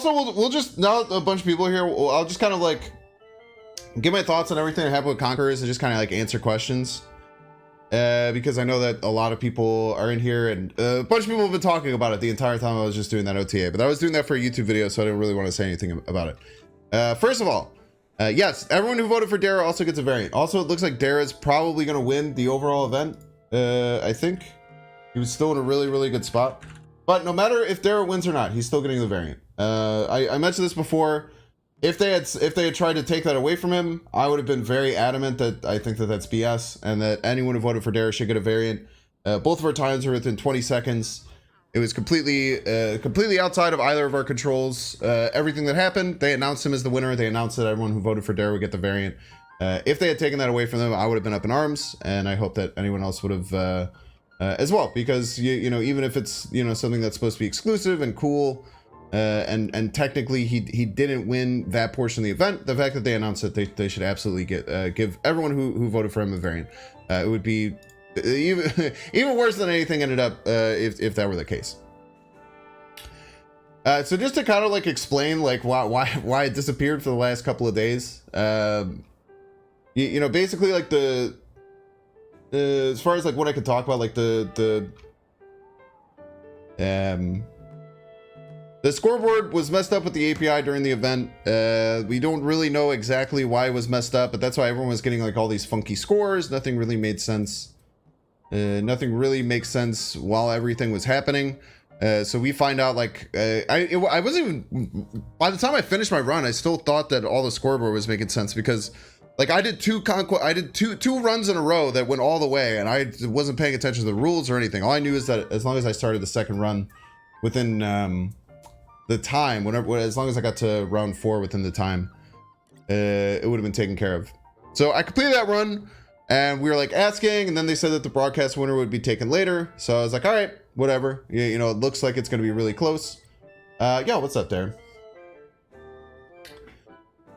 Also, we'll just, now a bunch of people here, I'll just kind of like give my thoughts on everything that happened with Conquerors and just kind of like answer questions. Because I know that a lot of people are in here, and a bunch of people have been talking about it the entire time I was just doing that OTA, but I was doing that for a YouTube video, so I didn't really want to say anything about it. First of all, yes, everyone who voted for Dera also gets a variant. Also, it looks like Dera's probably going to win the overall event. I think he was still in a really, really good spot. But no matter if Dera wins or not, he's still getting the variant. I mentioned this before. If they had tried to take that away from him, I would have been very adamant that I think that that's BS and that anyone who voted for Dera should get a variant. Both of our times were within 20 seconds. It was completely outside of either of our controls. Everything that happened, they announced him as the winner. They announced that everyone who voted for Dera would get the variant. If they had taken that away from them, I would have been up in arms, and I hope that anyone else would have as well, because you know, even if it's, you know, something that's supposed to be exclusive and cool, and technically he didn't win that portion of the event, the fact that they announced that they should absolutely give everyone who voted for him a variant. It would be even worse than anything ended up if that were the case. So just to kind of like explain like why it disappeared for the last couple of days, you know, basically like as far as like what I could talk about, like the scoreboard was messed up with the API during the event. We don't really know exactly why it was messed up, but that's why everyone was getting like all these funky scores. Nothing really made sense. Nothing really makes sense while everything was happening. So we find out like I wasn't even, by the time I finished my run, I still thought that all the scoreboard was making sense, because like I did two runs in a row that went all the way, and I wasn't paying attention to the rules or anything. All I knew is that as long as I started the second run within the time, as long as I got to round 4 within the time, it would have been taken care of. So I completed that run, and we were like asking, and then they said that the broadcast winner would be taken later. So I was like, all right, whatever. You know, it looks like it's going to be really close. Yeah, what's up, Dera?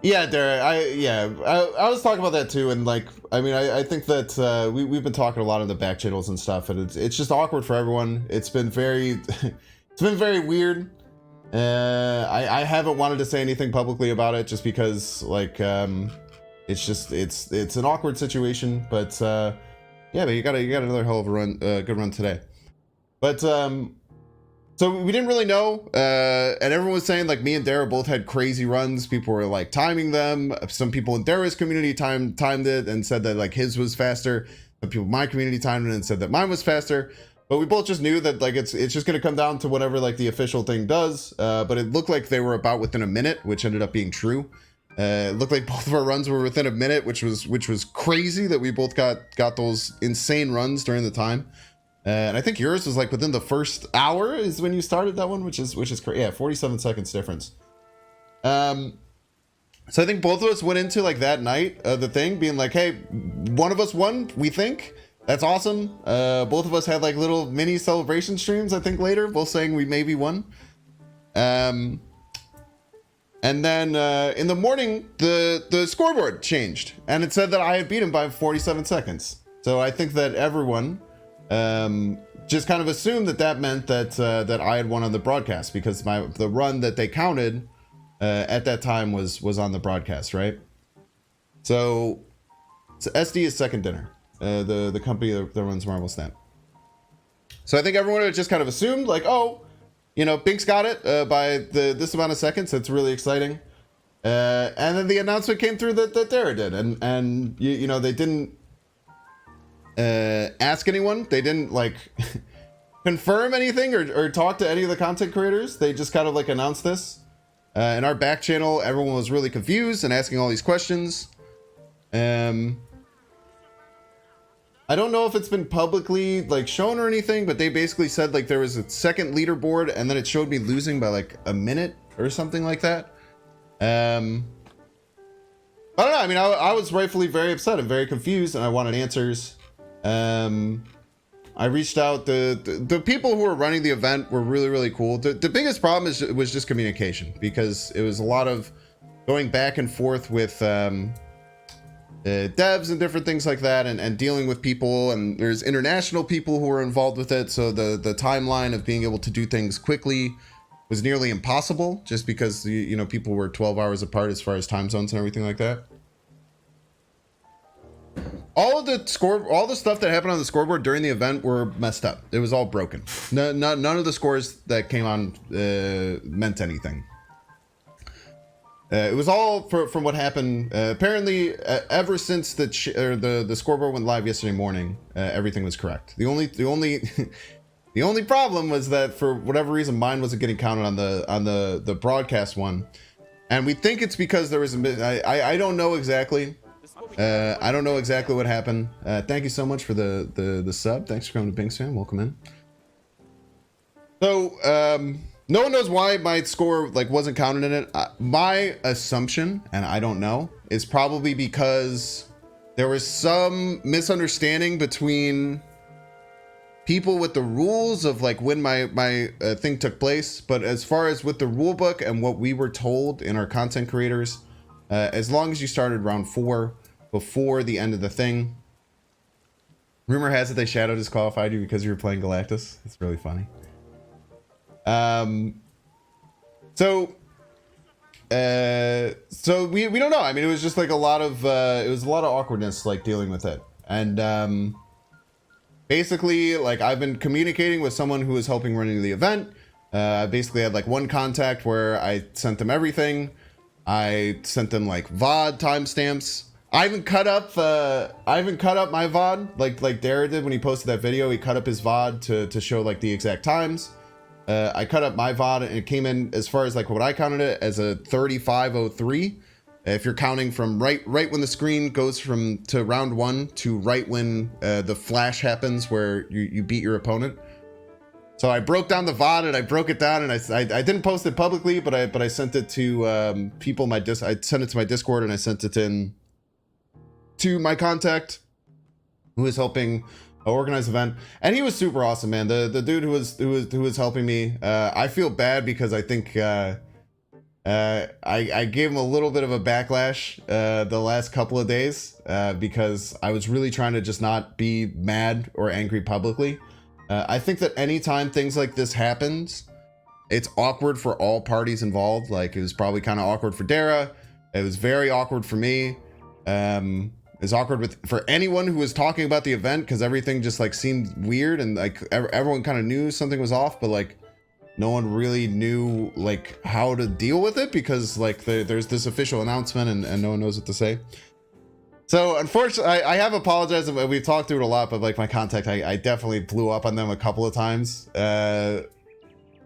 Yeah, Dera, I was talking about that too, and like, I mean, I think that we've been talking a lot on the back channels and stuff, and it's just awkward for everyone. It's been very, it's been very weird. I haven't wanted to say anything publicly about it just because like it's just it's an awkward situation, but yeah, but you got another hell of a run, good run today. But so we didn't really know, and everyone was saying like me and Dera both had crazy runs. People were like timing them. Some people in Dera's community timed it and said that like his was faster. Some people in my community timed it and said that mine was faster. But we both just knew that like it's just gonna come down to whatever like the official thing does. But it looked like they were about within a minute, which ended up being true. It looked like both of our runs were within a minute, which was crazy that we both got those insane runs during the time. And I think yours was like within the first hour is when you started that one, which is crazy. Yeah, 47 seconds difference. So I think both of us went into like that night the thing being like, hey, one of us won, we think. That's awesome. Both of us had like little mini celebration streams, I think, later, both saying we maybe won. And then in the morning, the scoreboard changed, and it said that I had beat him by 47 seconds. So I think that everyone just kind of assumed that meant that that I had won on the broadcast, because the run that they counted at that time was on the broadcast, right? So SD is Second Dinner. The company that runs Marvel Snap. So I think everyone had just kind of assumed like, oh, you know, Bink's got it by this amount of seconds. It's really exciting. And then the announcement came through that Dera did, and you know, they didn't ask anyone. They didn't like confirm anything or talk to any of the content creators. They just kind of like announced this. In our back channel, everyone was really confused and asking all these questions. I don't know if it's been publicly like shown or anything, but they basically said like there was a second leaderboard, and then it showed me losing by like a minute or something like that. I don't know. I mean, I was rightfully very upset and very confused, and I wanted answers. I reached out. The people who were running the event were really, really cool. The biggest problem was just communication, because it was a lot of going back and forth with devs and different things like that, and dealing with people, and there's international people who are involved with it, so the timeline of being able to do things quickly was nearly impossible just because you know people were 12 hours apart as far as time zones and everything like that. All the stuff that happened on the scoreboard during the event were messed up. It was all broken. None of the scores that came on meant anything. It was all from what happened. Apparently, ever since the scoreboard went live yesterday morning, everything was correct. The only the only problem was that for whatever reason, mine wasn't getting counted on the broadcast one, and we think it's because there was I don't know exactly. I don't know exactly what happened. Thank you so much for the sub. Thanks for coming to Binks Fam. Welcome in. So, no one knows why my score like wasn't counted in it. My assumption, and I don't know, is probably because there was some misunderstanding between people with the rules of like when my thing took place. But as far as with the rule book and what we were told in our content creators, as long as you started round 4 before the end of the thing. Rumor has it they shadow disqualified you because you were playing Galactus. It's really funny. So we don't know. I mean, it was just like a lot of awkwardness like dealing with it. And basically, like I've been communicating with someone who was helping running the event. I basically had like one contact where I sent them everything. I sent them like VOD timestamps. I even cut up my VOD like Dera did when he posted that video. He cut up his VOD to show like the exact times. I cut up my VOD and it came in as far as like what I counted it as a 35:03. If you're counting from right when the screen goes to round 1 to right when the flash happens where you beat your opponent. So I broke down the VOD and I broke it down and I didn't post it publicly, but I sent it to people. I sent it to my Discord and I sent it in to my contact who is helping organize the event, and he was super awesome, man. The dude who was helping me. I feel bad because I think I gave him a little bit of a backlash the last couple of days because I was really trying to just not be mad or angry publicly. I think that anytime things like this happens, it's awkward for all parties involved. Like it was probably kind of awkward for Dera. It was very awkward for me. It's awkward for anyone who was talking about the event because everything just like seemed weird and like everyone kind of knew something was off, but like no one really knew like how to deal with it because like there's this official announcement and no one knows what to say. So unfortunately, I have apologized. We've talked through it a lot, but like my contact, I definitely blew up on them a couple of times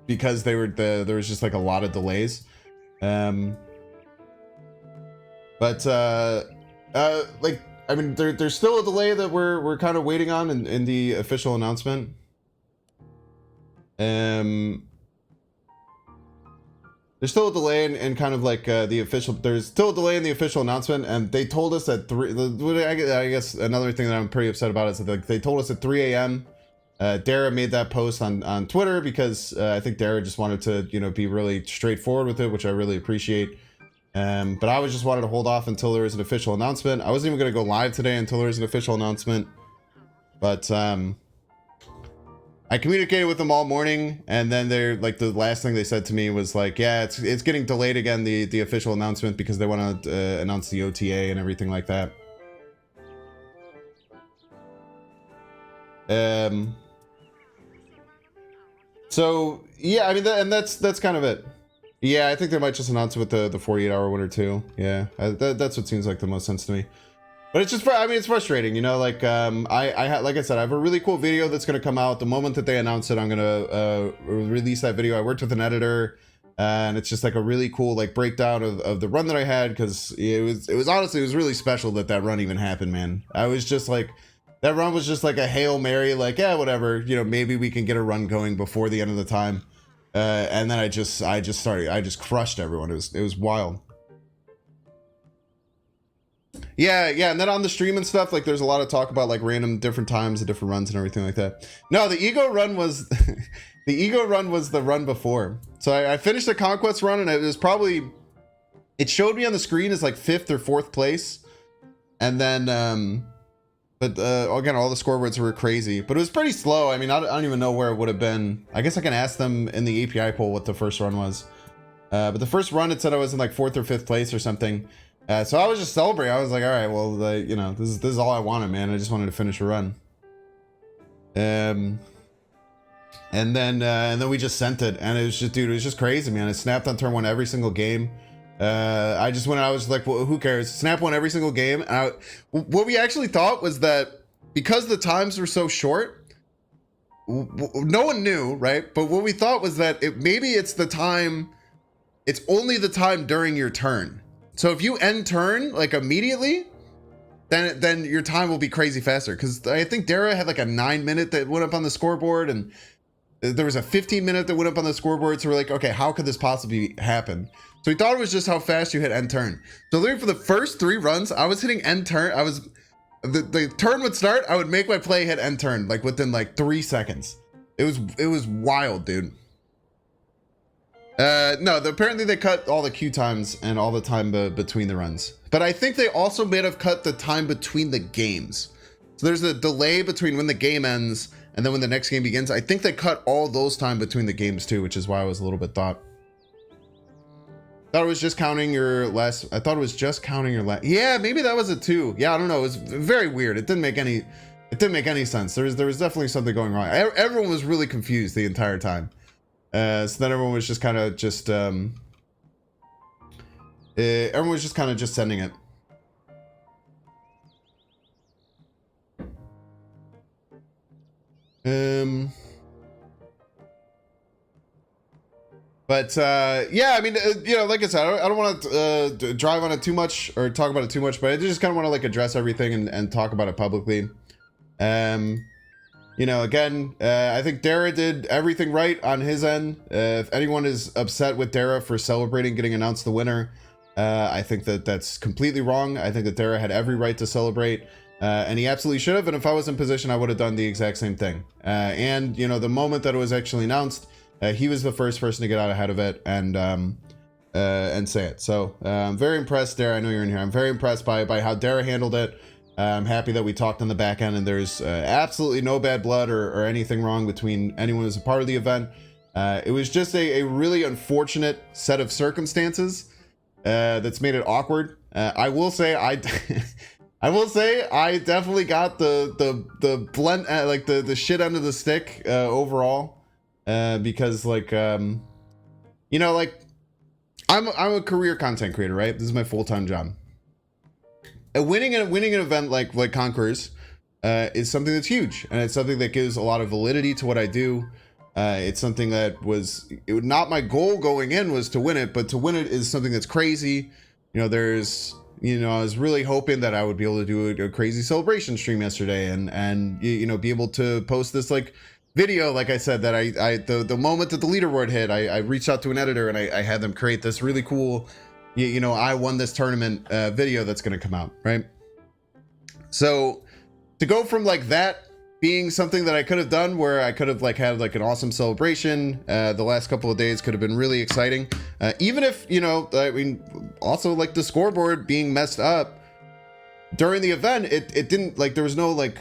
because there was just like a lot of delays. Like I mean, there's still a delay that we're kind of waiting on in the official announcement. There's still a delay in kind of like the official. There's still a delay in the official announcement, and they told us at 3. I guess another thing that I'm pretty upset about is that they told us at 3 a.m. Dera made that post on Twitter because I think Dera just wanted to be really straightforward with it, which I really appreciate. But I was just wanted to hold off until there was an official announcement. I wasn't even going to go live today until there was an official announcement. But I communicated with them all morning, and then they're like the last thing they said to me was like, yeah, it's getting delayed again, the official announcement, because they want to announce the OTA and everything like that. So yeah, I mean, that's kind of it. Yeah, I think they might just announce it with the 48-hour winner too. Yeah, that's what seems like the most sense to me. But it's just, I mean, it's frustrating, like like I said, I have a really cool video that's gonna come out the moment that they announce it. I'm gonna release that video. I worked with an editor, and it's just like a really cool like breakdown of the run that I had, because it was honestly, it was really special that run even happened, man. I was just like, that run was just like a Hail Mary, like, yeah, whatever, maybe we can get a run going before the end of the time. And then I just crushed everyone. It was wild. Yeah, and then on the stream and stuff, like there's a lot of talk about like random different times and different runs and everything like that. No, the ego run was the ego run was the run before. So I finished the Conquest run, and it showed me on the screen as like 5th or 4th place, and then But again, all the scoreboards were crazy, but it was pretty slow. I mean, I don't even know where it would have been. I guess I can ask them in the API poll what the first run was. But the first run, it said I was in like 4th or 5th place or something. So I was just celebrating. I was like, all right, well, you know, this is all I wanted, man. I just wanted to finish a run. And then we just sent it, and it was just, dude, it was just crazy, man. It snapped on turn 1 every single game. I just went, I was like, well, who cares? Snap won every single game. And what we actually thought was that because the times were so short, no one knew, right? But what we thought was that maybe it's the time, it's only the time during your turn. So if you end turn like immediately, then your time will be crazy faster. Because I think Dera had like a 9-minute that went up on the scoreboard, and there was a 15-minute that went up on the scoreboard. So we're like, okay, how could this possibly happen? So we thought it was just how fast you hit end turn. So literally for the first 3 runs, I was hitting end turn. The turn would start, I would make my play, hit end turn like within like 3 seconds. It was wild, dude. No, apparently they cut all the queue times and all the time between the runs. But I think they also may have cut the time between the games. So there's a delay between when the game ends and then when the next game begins. I think they cut all those time between the games too, which is why I was a little bit thought it was just counting your last. I thought it was just counting your last. Yeah, maybe that was it too. Yeah, I don't know. It was very weird. It didn't make any sense. There was definitely something going wrong. Everyone was really confused the entire time. So then everyone was just kind of just everyone was just kind of just sending it. But yeah, I mean, you know, like I said, I don't want to drive on it too much or talk about it too much, but I just kind of want to like address everything and talk about it publicly. You know, again, I think Dera did everything right on his end. If anyone is upset with Dera for celebrating getting announced the winner, I think that's completely wrong. I think that Dera had every right to celebrate, and he absolutely should have. And if I was in position, I would have done the exact same thing. And, you know, the moment that it was actually announced, he was the first person to get out ahead of it and say it. So I'm very impressed, Dera. I know you're in here. I'm very impressed by how Dera handled it. I'm happy that we talked on the back end and there's absolutely no bad blood or anything wrong between anyone who's a part of the event. It was just a really unfortunate set of circumstances that's made it awkward. I will say I definitely got the blunt like the shit end of the stick overall, because like you know, like I'm a career content creator, right? This is my full-time job. Winning an event like Conquerors is something that's huge, and it's something that gives a lot of validity to what I do. It's something that not my goal going in was to win it, but to win it is something that's crazy. You know, I was really hoping that I would be able to do a crazy celebration stream yesterday and you know, be able to post this like video, like I said, that the moment that the leaderboard hit, I reached out to an editor and I had them create this really cool, you know, I won this tournament video that's going to come out, right? So to go from like that being something that I could have done, where I could have like had like an awesome celebration, the last couple of days could have been really exciting, even if, you know, I mean, also like the scoreboard being messed up during the event, it didn't, like, there was no like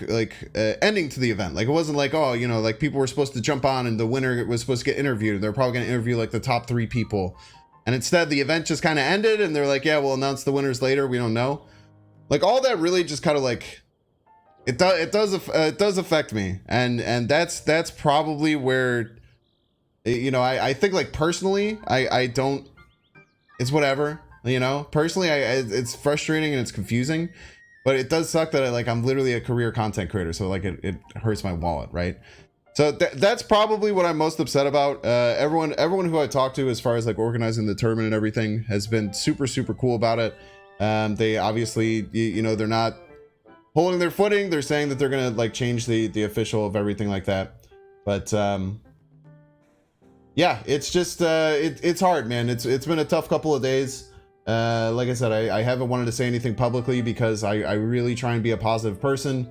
ending to the event. Like, it wasn't like, oh, you know, like people were supposed to jump on and the winner was supposed to get interviewed. They're probably going to interview like the top 3 people. And instead the event just kind of ended and they're like, yeah, we'll announce the winners later. We don't know. Like, all that really just kind of like, it does affect me. And that's probably where, you know, I think like personally, I don't, it's whatever, you know, personally, it's frustrating and it's confusing, but it does suck that I'm literally a career content creator. So like it hurts my wallet. Right. So that's probably what I'm most upset about. Everyone who I talked to as far as like organizing the tournament and everything has been super, super cool about it. They obviously, you know, they're not holding their footing. They're saying that they're going to like change the official of everything like that. But yeah, it's just, it's hard, man. It's been a tough couple of days. Like I said, I haven't wanted to say anything publicly because I really try and be a positive person.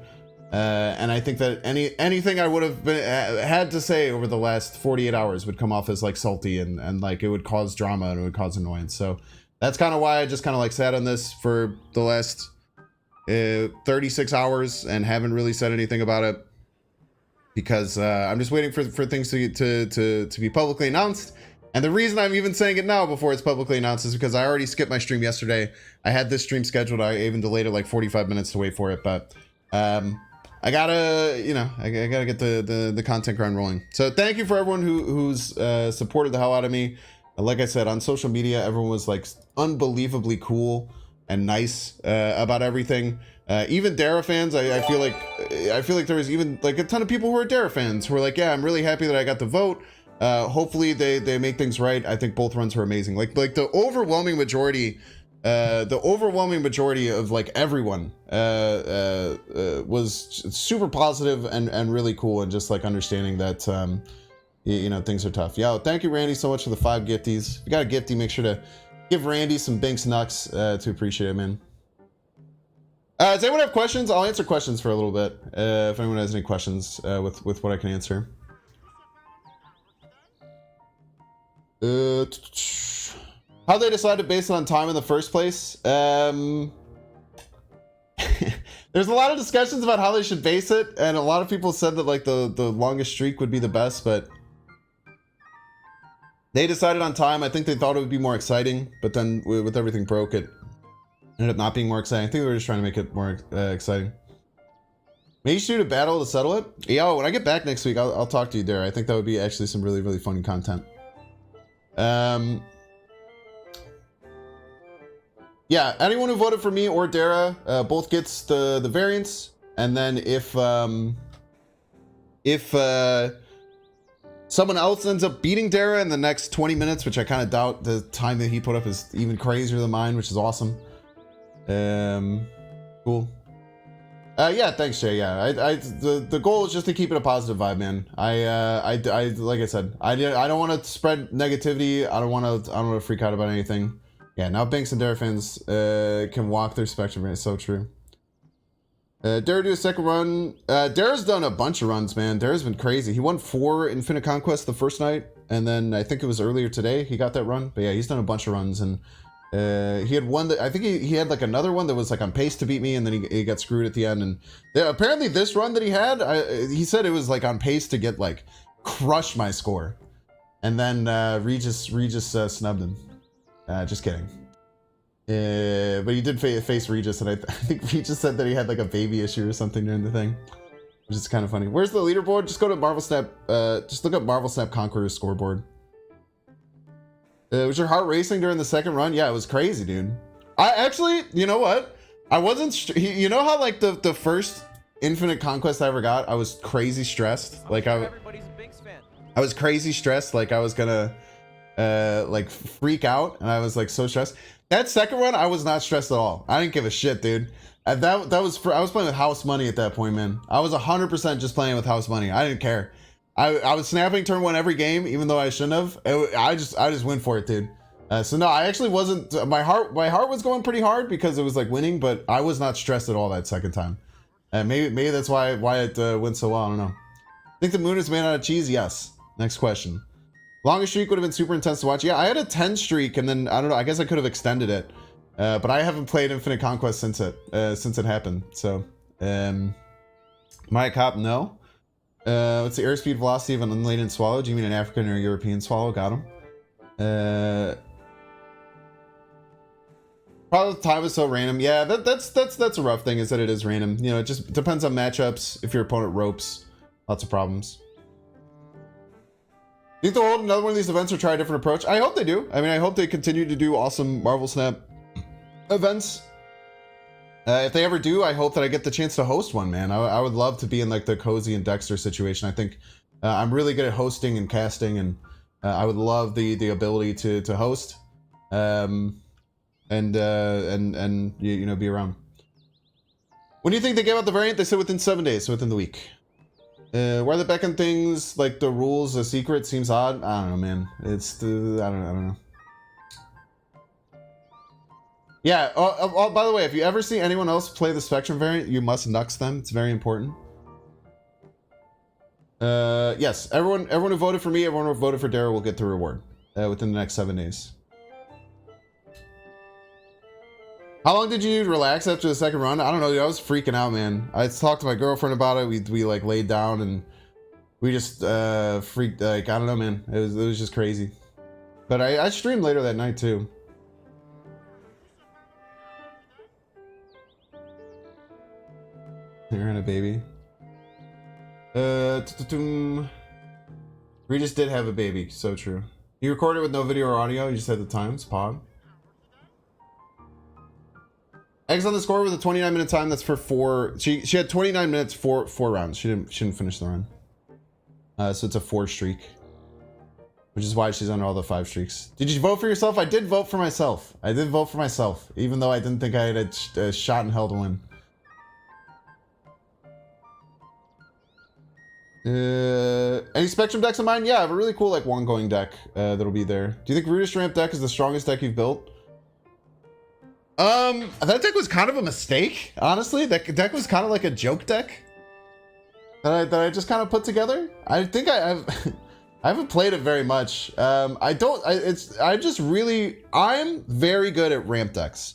And I think that anything I would have had to say over the last 48 hours would come off as like salty and like it would cause drama and it would cause annoyance. So that's kind of why I just kind of like sat on this for the last 36 hours and haven't really said anything about it because I'm just waiting for things to be publicly announced. And the reason I'm even saying it now before it's publicly announced is because I already skipped my stream yesterday. I had this stream scheduled. I even delayed it like 45 minutes to wait for it, but I gotta, you know, I gotta get the content grind rolling. So thank you for everyone who's supported the hell out of me. Like I said, on social media, everyone was like unbelievably cool and nice about everything. Even Dera fans, I feel like there was even like a ton of people who are Dera fans who were like, yeah, I'm really happy that I got the vote. Hopefully they make things right. I think both runs were amazing. Like the overwhelming majority of like everyone was super positive and really cool, and just like understanding that you know, things are tough. Yo, thank you Randy so much for the 5 gifties. If you got a gifty, make sure to give Randy some Binks Nucks to appreciate it, man. Does anyone have questions? I'll answer questions for a little bit if anyone has any questions with what I can answer. How they decided to base it on time in the first place? There's a lot of discussions about how they should base it, and a lot of people said that like the longest streak would be the best, but they decided on time. I think they thought it would be more exciting, but then with everything broke, it ended up not being more exciting. I think they were just trying to make it more exciting. Maybe you should do a battle to settle it. Yo, when I get back next week, I'll talk to you there. I think that would be actually some really, really funny content. Yeah, anyone who voted for me or Dera both gets the variants, and then if someone else ends up beating Dera in the next 20 minutes, which I kind of doubt, the time that he put up is even crazier than mine, which is awesome. Cool. Yeah, thanks, Jay. Yeah, the goal is just to keep it a positive vibe, man. I like I said, I don't want to spread negativity. I don't want to freak out about anything. Yeah, now Binks and Dera fans can walk their spectrum. It's so true. Dera do a second run. Dera's done a bunch of runs, man. Dera's been crazy. He won 4 Infinite Conquest the first night, and then I think it was earlier today he got that run. But yeah, he's done a bunch of runs, and he had one that I think he had like another one that was like on pace to beat me, and then he got screwed at the end. And apparently this run that he had, he said it was like on pace to get like crush my score, and then Regis snubbed him. Just kidding. But he did face Regis, and I think Regis said that he had like a baby issue or something during the thing, which is kind of funny. Where's the leaderboard? Just go to Marvel Snap. Just look up Marvel Snap Conqueror's scoreboard. Was your heart racing during the second run? Yeah, it was crazy, dude. I actually, you know what? I wasn't. You know how like the first Infinite Conquest I ever got, I was crazy stressed. Like everybody's a Binks fan. I was crazy stressed. Like I was gonna like freak out, and I was like so stressed. That second run, I was not stressed at all. I didn't give a shit, dude. And that was I was playing with house money at that point, man. I was 100% just playing with house money. I didn't care. I was snapping turn 1 every game, even though I shouldn't have. I just went for it, dude. So no, I actually wasn't. My heart was going pretty hard because it was like winning, but I was not stressed at all that second time. And maybe that's why it went so well. I don't know. Think the moon is made out of cheese? Yes. Next question. Longest streak would have been super intense to watch. Yeah, I had a 10 streak, and then I don't know. I guess I could have extended it, but I haven't played Infinite Conquest since it happened. So, my cop, no. What's the airspeed velocity of an unladen swallow? Do you mean an African or European swallow? Got him. Probably the time is so random. Yeah, that's a rough thing, is that it is random. You know, it just depends on matchups. If your opponent ropes, lots of problems. Do you think they'll hold another one of these events or try a different approach? I hope they do. I mean, I hope they continue to do awesome Marvel Snap events. If they ever do, I hope that I get the chance to host one, man. I would love to be in like the Cozy and Dexter situation. I think I'm really good at hosting and casting, and I would love the ability to host, and you know, be around. When do you think they gave out the variant? They said within 7 days, so within the week. Why the Beckon things like the rules a secret seems odd. I don't know, man. It's I don't know. Yeah. Oh, by the way, if you ever see anyone else play the Spectrum variant, you must nux them. It's very important. Yes. Everyone who voted for me, everyone who voted for Dera will get the reward within the next 7 days. How long did you relax after the second run? I don't know, dude, I was freaking out, man. I talked to my girlfriend about it. We like laid down and we just freaked, like, I don't know, man. It was just crazy. But I streamed later that night too. You're in a baby. Regis did have a baby, so true. You recorded with no video or audio, you just had the times, Pog. Eggs on the score with a 29-minute time. That's for 4. She had 29 minutes for 4 rounds. She didn't finish the run. So it's a 4 streak, which is why she's under all the 5 streaks. Did you vote for yourself? I did vote for myself. I did vote for myself, even though I didn't think I had a shot in hell to win. Any Spectrum decks in mind? Yeah, I have a really cool like one going deck that'll be there. Do you think Rudist Ramp deck is the strongest deck you've built? That deck was kind of a mistake, honestly. That deck was kind of like a joke deck that I just kind of put together. I think I haven't played it very much. I'm very good at ramp decks.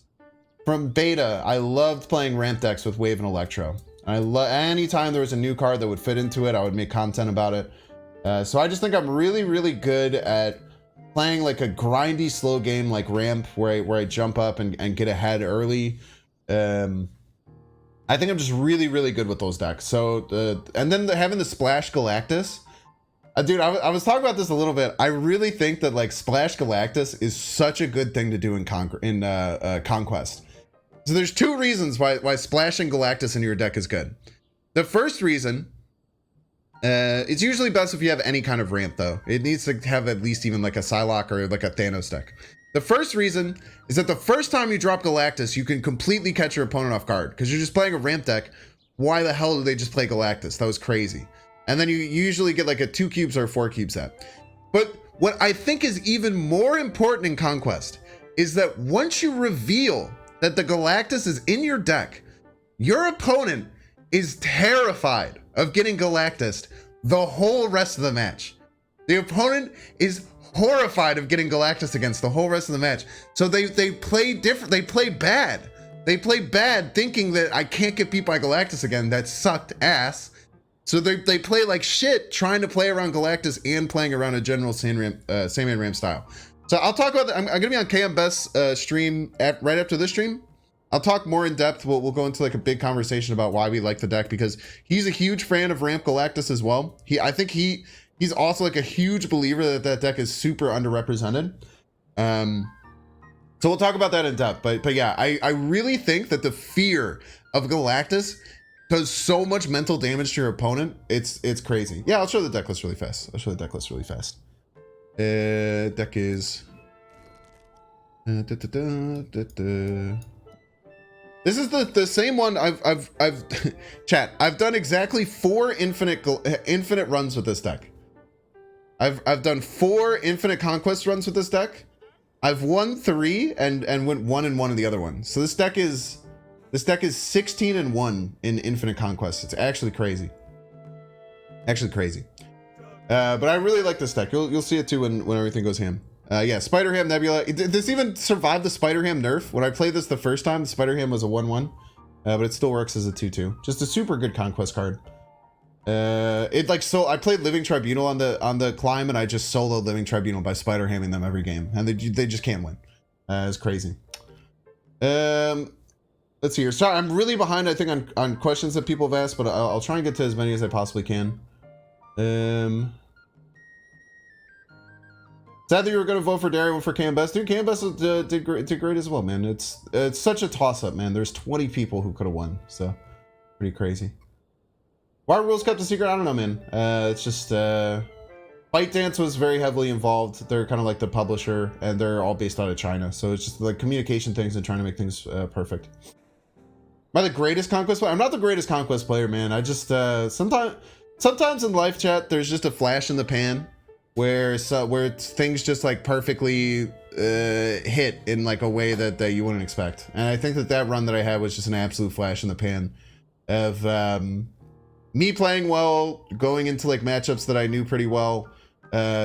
From beta, I loved playing ramp decks with Wave and Electro. Anytime there was a new card that would fit into it, I would make content about it. So I just think I'm really, really good at playing like a grindy, slow game like ramp, where I jump up and get ahead early. I think I'm just really, really good with those decks. So, and then having the Splash Galactus. Dude, I was talking about this a little bit. I really think that like Splash Galactus is such a good thing to do in Conquest. So there's 2 reasons why splashing Galactus into your deck is good. The first reason, it's usually best if you have any kind of ramp though. It needs to have at least even like a Psylocke or like a Thanos deck. The first reason is that the first time you drop Galactus, you can completely catch your opponent off guard because you're just playing a ramp deck. Why the hell did they just play Galactus? That was crazy. And then you usually get like a 2 cubes or a 4 cube set. But what I think is even more important in Conquest is that once you reveal that the Galactus is in your deck, your opponent is terrified of getting Galactus the whole rest of the match. The opponent is horrified of getting Galactus against the whole rest of the match. So they play different. They play bad. They play bad thinking that I can't get beat by Galactus again. That sucked ass. So they play like shit trying to play around Galactus and playing around a general Sandman Ramp style. So I'll talk about that. I'm going to be on KM Best's stream right after this stream. I'll talk more in depth. We'll go into like a big conversation about why we like the deck because he's a huge fan of Ramp Galactus as well. I think he's also like a huge believer that deck is super underrepresented. So we'll talk about that in depth. But yeah, I really think that the fear of Galactus does so much mental damage to your opponent. It's crazy. Yeah, I'll show the deck list really fast. Deck is this is the same one I've chat. I've done exactly 4 infinite runs with this deck. I've done 4 infinite conquest runs with this deck. I've won 3 and went 1-1 in the other one. So this deck is 16-1 in infinite conquest. It's actually crazy. But I really like this deck. You'll see it too when everything goes ham. Yeah, Spider Ham Nebula. This even survived the Spider Ham nerf. When I played this the first time, the Spider Ham was a 1-1, but it still works as a 2-2. Just a super good conquest card. I played Living Tribunal on the climb, and I just soloed Living Tribunal by Spider Hamming them every game, and they just can't win. It's crazy. Let's see here. Sorry, I'm really behind. I think on questions that people have asked, but I'll try and get to as many as I possibly can. Sadly, you were going to vote for Dera and for Cam Best. Dude, Cam Best did great as well, man. It's such a toss-up, man. There's 20 people who could have won, so pretty crazy. Why are rules kept a secret? I don't know, man. It's just ByteDance was very heavily involved. They're kind of like the publisher, and they're all based out of China. So it's just like communication things and trying to make things perfect. Am I the greatest Conquest player? I'm not the greatest Conquest player, man. I just sometimes in live chat, there's just a flash in the pan where things just like perfectly hit in like a way that you wouldn't expect. And I think that run that I had was just an absolute flash in the pan of me playing well, going into like matchups that I knew pretty well,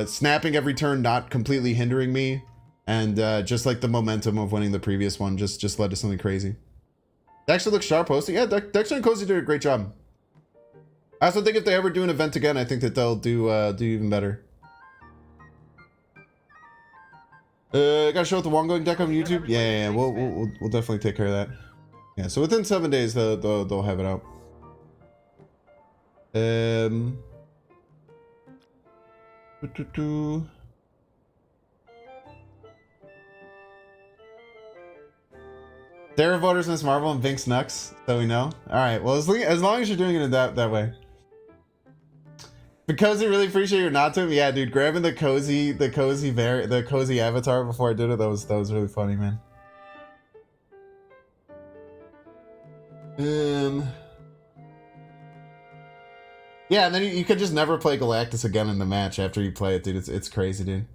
snapping every turn, not completely hindering me, And just like the momentum of winning the previous one just led to something crazy. Dexter looks sharp hosting. Yeah, Dexter and Cozy did a great job. I also think if they ever do an event again, I think that they'll do even better. Gotta show what the Wongoing deck on YouTube. Yeah, we'll definitely take care of that. Yeah, so within 7 days they'll have it out. Dera voters Miss Marvel and Vinx Nux, so we know. All right, well as long as you're doing it in that way. Because I really appreciate your nod to him. Yeah, dude, grabbing the cozy avatar before I did it, that was really funny, man. Yeah, and then you could just never play Galactus again in the match after you play it, dude. It's crazy, dude.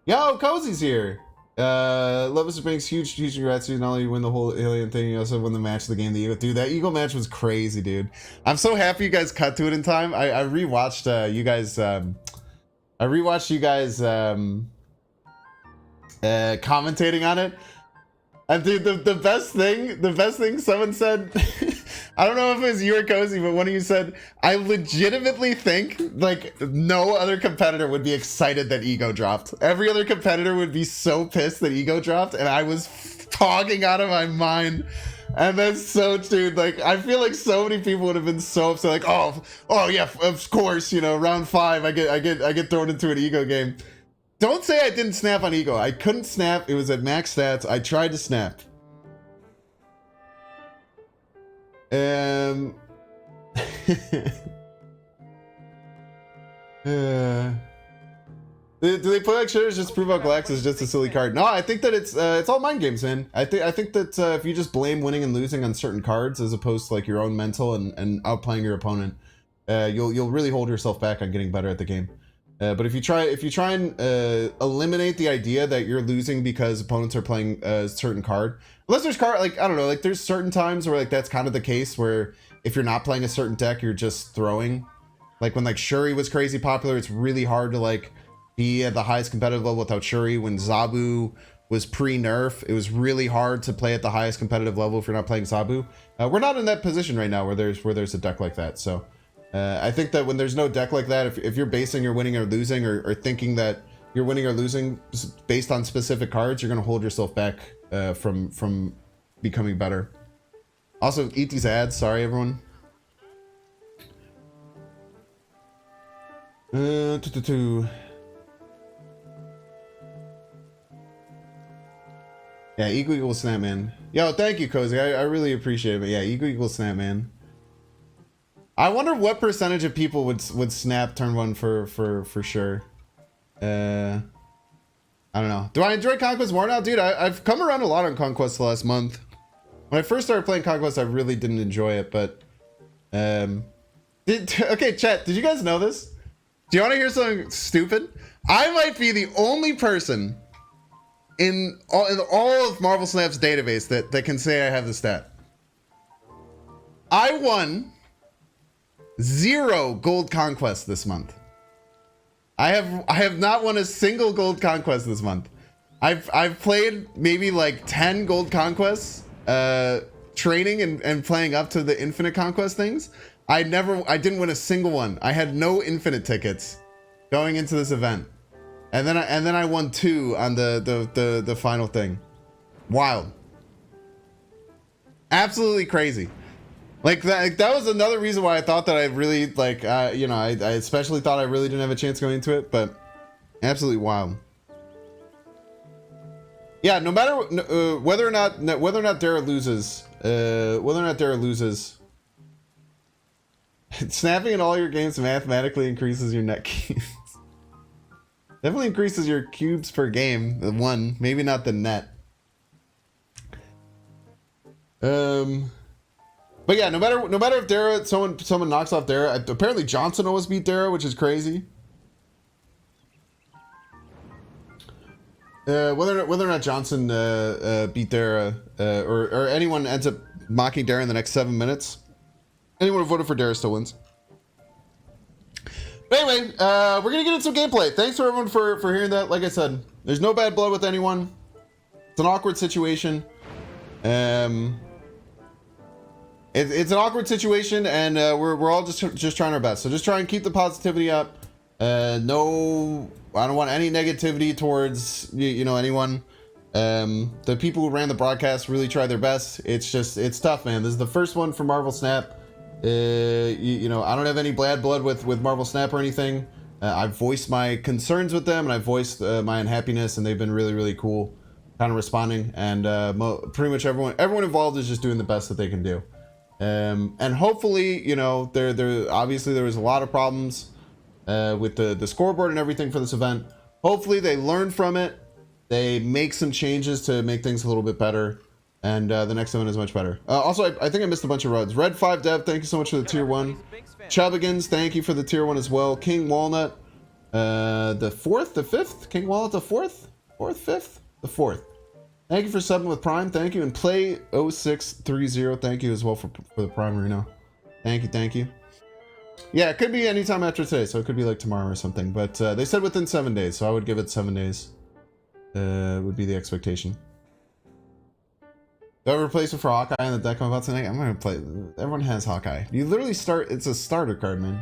Yo, Cozy's here. Love Mr. Banks, huge congrats, dude. Not only you win the whole alien thing, you also win the match of the game. The Eagle, dude, that Eagle match was crazy, dude. I'm so happy you guys cut to it in time. I rewatched you guys. I rewatched you guys commentating on it. And dude, the best thing someone said, I don't know if it was you or Cozy, but one of you said, I legitimately think like no other competitor would be excited that Ego dropped. Every other competitor would be so pissed that Ego dropped, and I was talking out of my mind. And that's so, dude, like I feel like so many people would have been so upset, like, oh yeah, of course, you know, round 5, I get thrown into an Ego game. Don't say I didn't snap on Ego. I couldn't snap. It was at max stats. I tried to snap. Do they play like shitters just to prove out Galactus is just a silly card? No, I think that it's all mind games, man. I think that if you just blame winning and losing on certain cards as opposed to like your own mental and outplaying your opponent, you'll really hold yourself back on getting better at the game. But if you try and eliminate the idea that you're losing because opponents are playing a certain card, unless there's like I don't know, like there's certain times where like that's kind of the case where if you're not playing a certain deck, you're just throwing. Like when like Shuri was crazy popular, it's really hard to like be at the highest competitive level without Shuri. When Zabu was pre-nerf, it was really hard to play at the highest competitive level if you're not playing Zabu. We're not in that position right now where there's a deck like that, so. I think that when there's no deck like that, if you're basing your winning or losing or thinking that you're winning or losing based on specific cards, you're going to hold yourself back from becoming better. Also, eat these ads. Sorry, everyone. Yeah, equal snap, man. Yo, thank you, Cozy. I really appreciate it. But yeah, equal snap, man. I wonder what percentage of people would snap turn 1 for sure. I don't know. Do I enjoy Conquest more now? Dude, I've come around a lot on Conquest the last month. When I first started playing Conquest, I really didn't enjoy it, but... okay, chat, did you guys know this? Do you want to hear something stupid? I might be the only person in all of Marvel Snap's database that can say I have the stat. I won 0 gold conquests this month. I have not won a single gold conquest this month. I've played maybe like 10 gold conquests, training and playing up to the infinite conquest things. I didn't win a single one. I had no infinite tickets going into this event, and then I won 2 on the final thing. Wild, absolutely crazy. Like that was another reason why I thought that I really like, you know, I especially thought I really didn't have a chance going into it, but absolutely wild. Yeah, no matter whether or not Dera loses, snapping in all your games mathematically increases your net cubes. Definitely increases your cubes per game. The one, maybe not the net. But yeah, no matter if Dera, someone knocks off Dera. Apparently Johnson always beat Dera, which is crazy. Whether or not Johnson beat Dera, or anyone ends up mocking Dera in the next 7 minutes, anyone who voted for Dera still wins. But anyway, we're gonna get into some gameplay. Thanks for everyone for hearing that. Like I said, there's no bad blood with anyone. It's an awkward situation. It's an awkward situation, and we're all just trying our best. So just try and keep the positivity up. No, I don't want any negativity towards you know, anyone. The people who ran the broadcast really tried their best. It's tough, man. This is the first one for Marvel Snap. You know, I don't have any bad blood with Marvel Snap or anything. I've voiced my concerns with them, and I've voiced my unhappiness, and they've been really cool, kind of responding. And pretty much everyone involved is just doing the best that they can do. And hopefully, you know, there obviously there was a lot of problems with the scoreboard and everything for this event. Hopefully they learn from it. They make some changes to make things a little bit better, and the next event is much better. Also, I think I missed a bunch of roads. Red 5 Dev, thank you so much for the tier 1. Chubbigans, thank you for the tier 1 as well. King Walnut, the 4th, the 5th? King Walnut, the 4th? 4th, 5th? The 4th. Thank you for subbing with Prime, thank you. And Play 0630, thank you as well for the Prime Reno. Thank you. Yeah, it could be anytime after today, so it could be like tomorrow or something. But they said within 7 days, so I would give it 7 days. Would be the expectation. Do I have a replacement for Hawkeye in the deck I'm about tonight? I'm gonna play. Everyone has Hawkeye. You literally start. It's a starter card, man.